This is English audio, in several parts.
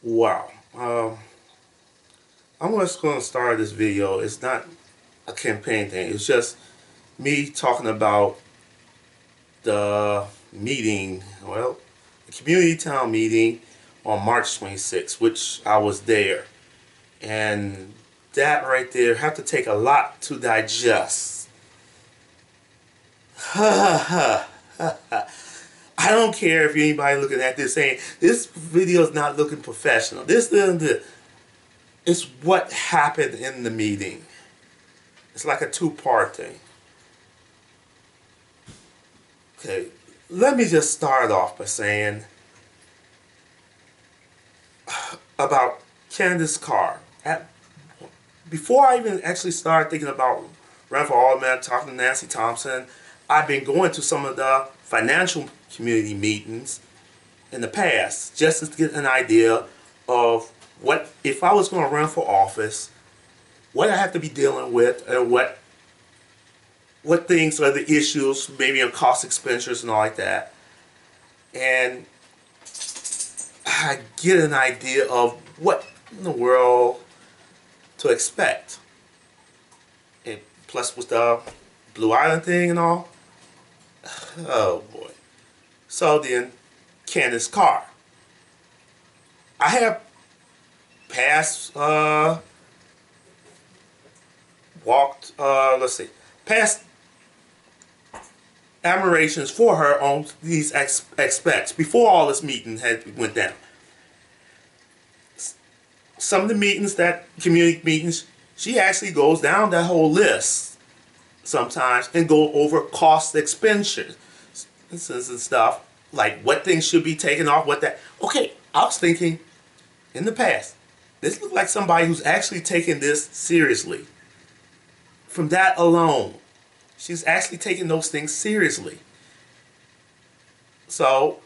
Wow. I'm just going to start this video. It's not a campaign thing. It's just me talking about the meeting, well, the community town meeting on March 26th, which I was there. And that right there have to take a lot to digest. I don't care if anybody looking at this saying, this video is not looking professional. This. It's what happened in the meeting. It's like a two-part thing. Okay, let me just start off by saying about Candace Carr. Before I even actually started thinking about running for alderman, talking to Nancy Thompson, I've been going to some of the financial community meetings in the past just to get an idea of what, if I was going to run for office, what I have to be dealing with, and what things are the issues, maybe on cost expenditures and all like that. And I get an idea of what in the world to expect. And plus with the Blue Island thing and all. Oh boy. So then, Candace Carr. I have past past admirations for her on these aspects before all this meeting went down. Some of the meetings, that community meetings, she actually goes down that whole list sometimes and go over cost expenditures and stuff, like what things should be taken off, what that. Okay, I was thinking in the past, this looks like somebody who's actually taking this seriously. From that alone, she's actually taking those things seriously. So,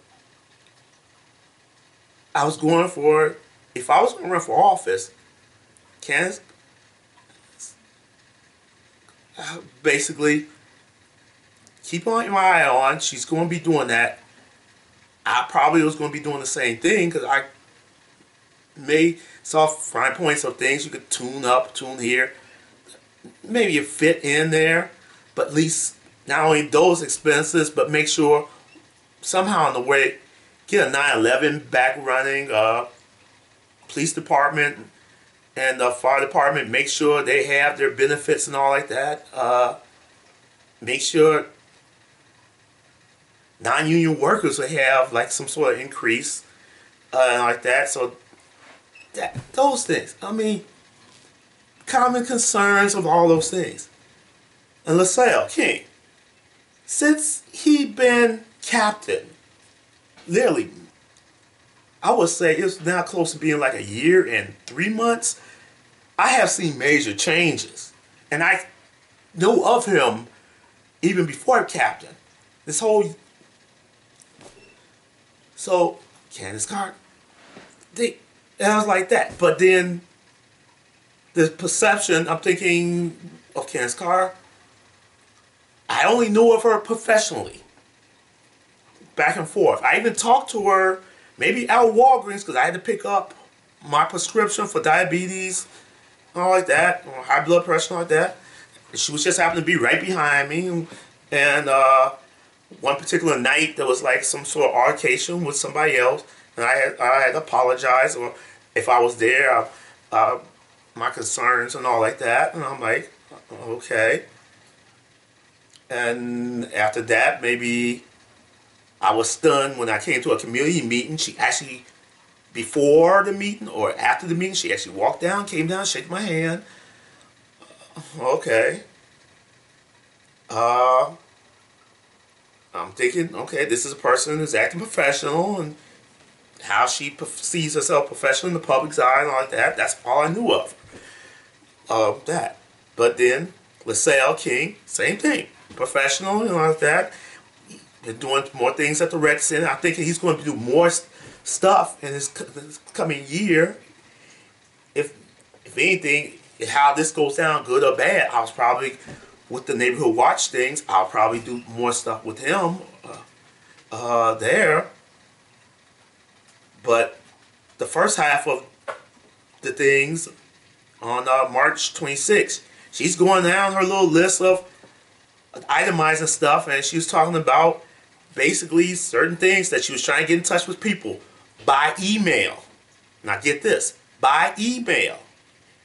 I was going for, if I was going to run for office, Candace, basically, keep my eye on, she's going to be doing that. I probably was going to be doing the same thing, because I may saw fine points of things you could tune up, tune here, maybe you fit in there, but at least not only those expenses, but make sure somehow in the way get a 911 back running, police department and the fire department, make sure they have their benefits and all like that. Make sure non-union workers will have like some sort of increase and like that. So those things, I mean, common concerns of all those things. And Lasalle King, since he been captain, literally, I would say it's now close to being like a year and 3 months, I have seen major changes. And I know of him even before captain. This whole, so Candace Carr, and I was like that. But then the perception, I'm thinking of Candace Carr, I only knew of her professionally. Back and forth. I even talked to her, maybe at Walgreens, because I had to pick up my prescription for diabetes, and all like that, or high blood pressure, like that. She was just happened to be right behind me, and one particular night there was like some sort of altercation with somebody else, and I had to apologize, or if I was there, my concerns and all like that, and I'm like, okay. And after that, maybe I was stunned when I came to a community meeting. She actually, before the meeting or after the meeting, she actually walked down, came down, shook my hand. Okay. I'm thinking, okay, this is a person who's acting professional, and how she sees herself professional in the public's eye and all like that. That's all I knew of that. But then Lasalle King, same thing, professional and all like that. Been doing more things at the rec center. I'm thinking he's going to do more stuff in this coming year. If anything, how this goes down, good or bad, I was probably with the neighborhood watch things. I'll probably do more stuff with him there. But the first half of the things on March 26th. She's going down her little list of itemizing stuff, and she was talking about basically certain things that she was trying to get in touch with people by email. Now get this, by email.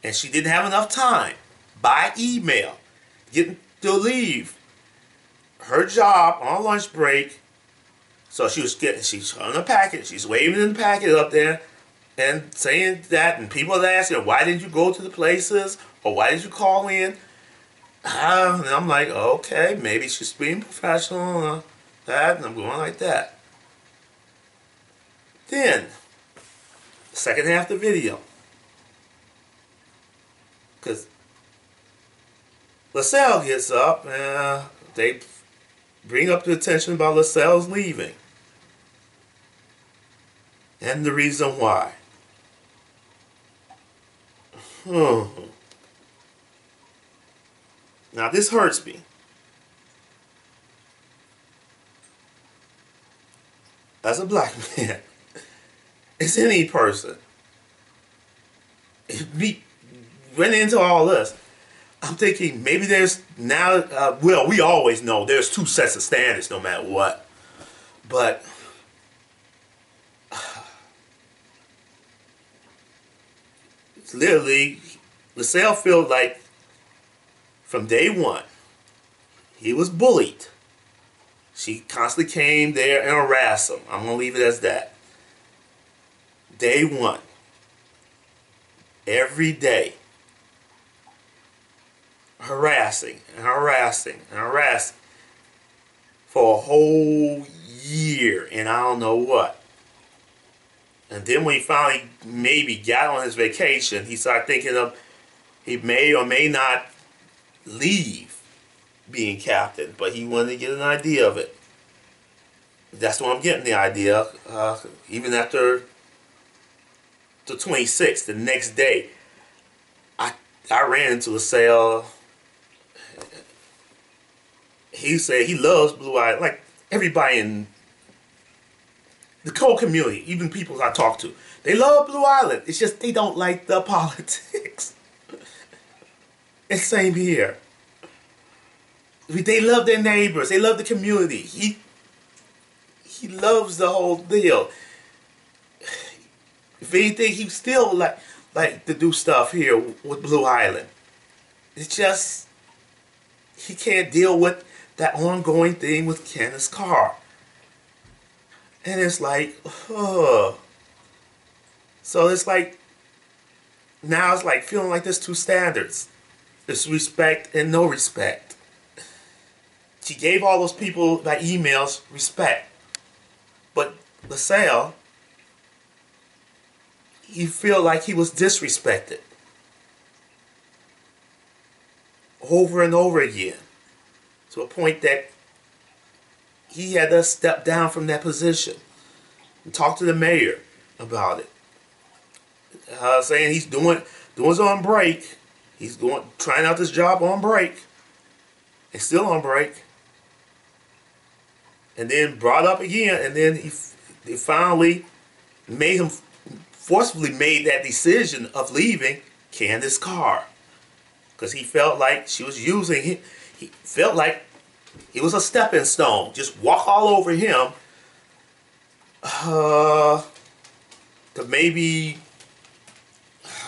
And she didn't have enough time by email getting to leave her job on lunch break. So she's on a packet, she's waving the packet up there and saying that, and people are asking her, why didn't you go to the places, or why did you call in? And I'm like, okay, maybe she's being professional, that, and I'm going like that. Then, the second half of the video, because Lasalle gets up and they bring up the attention about Lasalle's leaving. And the reason why. Now this hurts me. As a black man, as any person, we went into all this. I'm thinking maybe there's now, well, we always know there's two sets of standards no matter what. But literally, Lasalle felt like from day one, he was bullied. She constantly came there and harassed him. I'm going to leave it as that. Day one. Every day. Harassing and harassing and harassing. For a whole year and I don't know what. And then when he finally maybe got on his vacation, he started thinking of he may or may not leave being captain, but he wanted to get an idea of it. That's what I'm getting the idea. Even after the 26th, the next day, I ran into Lasalle. He said he loves Blue Island, like everybody in the whole community, even people I talk to. They love Blue Island. It's just they don't like the politics. And same here. They love their neighbors. They love the community. He loves the whole deal. If anything, he still like to do stuff here with Blue Island. It's just he can't deal with that ongoing thing with Candace Carr. And it's like, oh. So it's like, now it's like feeling like there's two standards. There's respect and no respect. She gave all those people by emails respect. But Lasalle, he feel like he was disrespected. Over and over again. To a point that he had to step down from that position. And talk to the mayor about it. Saying he's doing it on break. He's trying out this job on break. And still on break. And then brought up again, and then they finally forcefully made that decision of leaving Candace Carr. Because he felt like she was using him. He felt like he was a stepping stone. Just walk all over him. To maybe,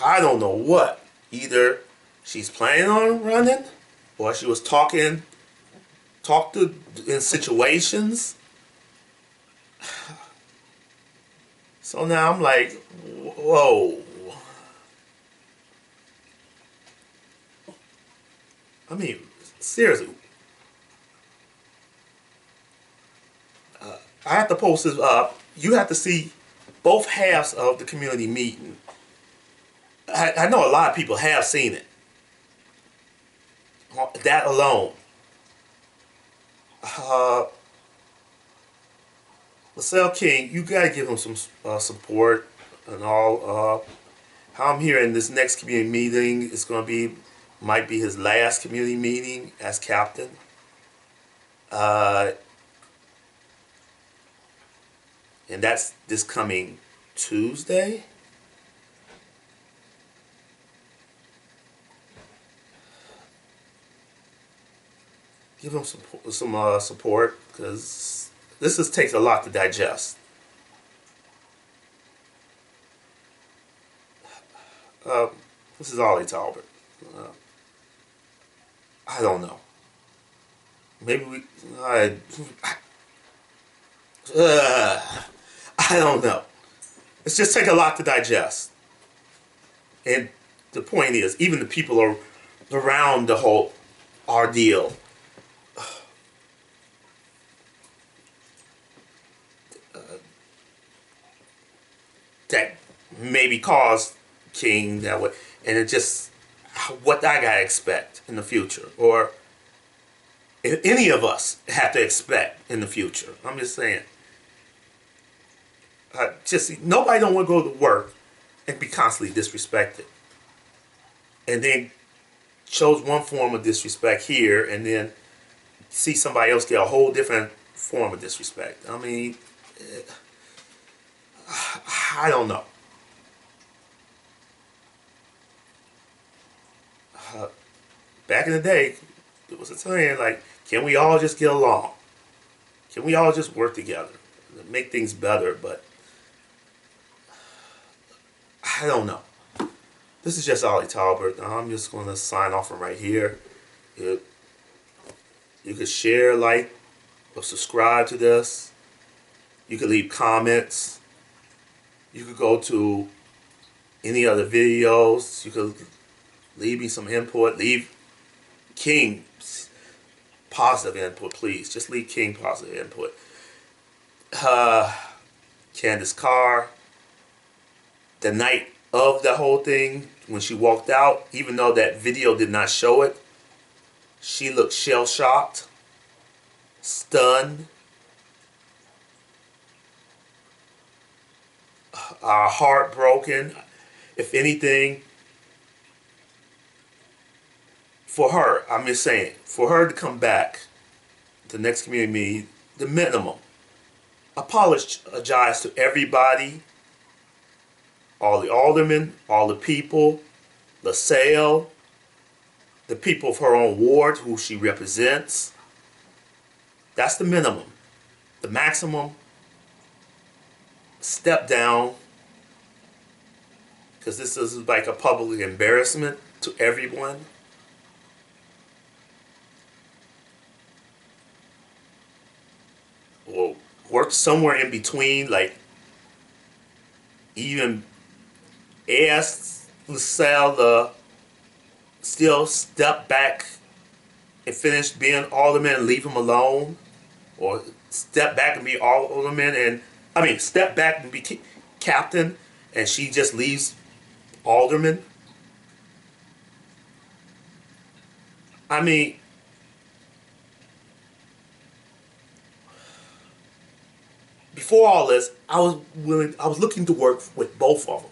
I don't know what. Either she's planning on running, or she was talked to in situations. So now I'm like, whoa. I mean, seriously. I have to post this up. You have to see both halves of the community meeting. I know a lot of people have seen it. That alone. Lasalle King, you gotta give him some support and all. How I'm hearing this next community meeting is gonna be, might be his last community meeting as captain. And that's this coming Tuesday. give him some support, because takes a lot to digest. Uh, this is Ollie Talbot. Uh, I don't know. Maybe uh, I don't know. It's just take a lot to digest. And the point is, even the people are around the whole ordeal, that maybe caused King that way, and it just what I gotta expect in the future, or if any of us have to expect in the future. I'm just saying. Just nobody don't want to go to work and be constantly disrespected, and then shows one form of disrespect here, and then see somebody else get a whole different form of disrespect. I mean, I don't know. Back in the day, there was a saying like, can we all just get along? Can we all just work together to make things better? But I don't know. This is just Ollie Talbot. I'm just going to sign off from right here. You could share, like, or subscribe to this. You could leave comments. You could go to any other videos. You could leave me some input. Leave King positive input, please. Just leave King positive input. Candace Carr, the night of the whole thing, when she walked out, even though that video did not show it, she looked shell-shocked, stunned, heartbroken. If anything, for her, I'm just saying, for her to come back to the next community meeting, the minimum, apologize to everybody, all the aldermen, all the people, Lasalle, the people of her own ward who she represents. That's the minimum. The maximum, step down, because this is like a public embarrassment to everyone. Or work somewhere in between, like even ask Lasalle to still step back and finish being alderman and leave him alone, or step back and be alderman and step back and be captain, and she just leaves alderman. I mean, before all this, I was looking to work with both of them.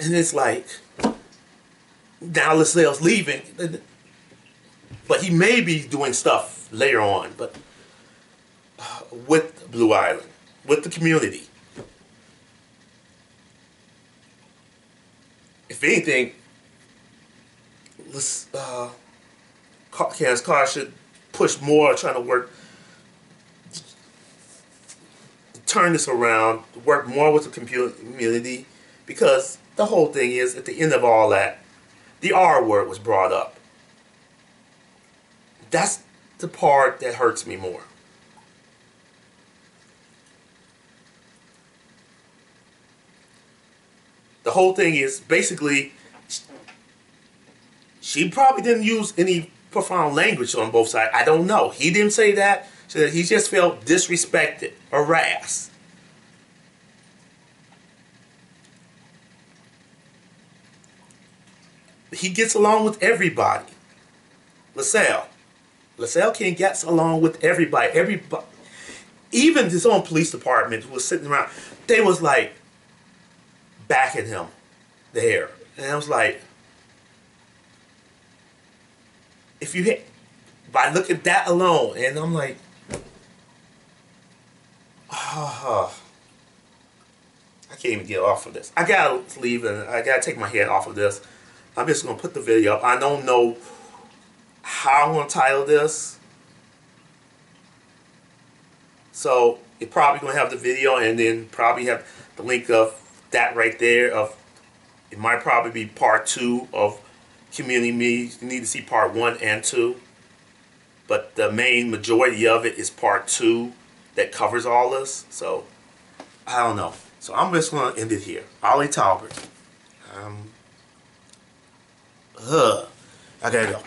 And it's like, now Lasalle's leaving, but he may be doing stuff later on, but with Blue Island, with the community. If anything, Candace Carr should push more, trying to work, to turn this around, work more with the community, because the whole thing is, at the end of all that, the R word was brought up. That's the part that hurts me more. The whole thing is, basically, she probably didn't use any profound language on both sides. I don't know. He didn't say that. So he just felt disrespected, harassed. He gets along with everybody. Lasalle King gets along with everybody. Everybody, even his own police department was sitting around. They was like backing him there, and I was like, if you hit, by looking at that alone, and I'm like, I can't even get off of this. I gotta leave and I gotta take my head off of this. I'm just going to put the video up. I don't know how I'm going to title this. So you're probably going to have the video and then probably have the link of that right there. It might probably be part 2 of Community Me. You need to see part 1 and 2. But the main majority of it is part 2 that covers all this. So I don't know. So I'm just going to end it here. Ollie Talbert. I gotta go.